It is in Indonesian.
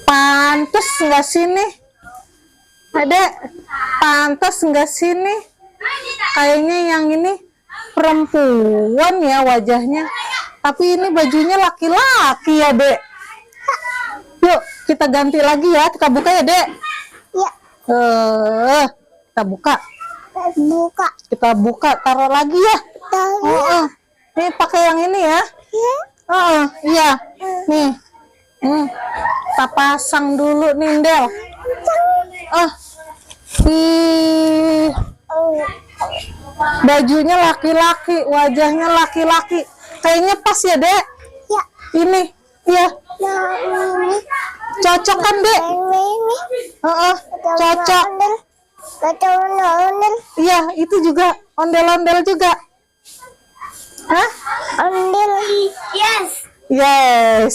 Pantes nggak sini? Adek, pantas nggak sini? Kayaknya yang ini perempuan ya wajahnya. Tapi ini bajunya laki-laki ya, Dek. Yuk, kita ganti lagi ya. Kita buka ya, Dek. Ya. Kita buka. Buka. Kita buka, taruh lagi ya. Nih pakai yang ini ya. Iya. Nih. Kita pasang dulu nih, Del. Bajunya laki-laki, wajahnya laki-laki. Kayaknya pas ya, Dek. Ya. Ini, ya. Ini. Cocok kan, Dek? Cocok. Ondel. Iya, itu juga ondel-ondel juga. Hah? Ondel. Yes. Yes.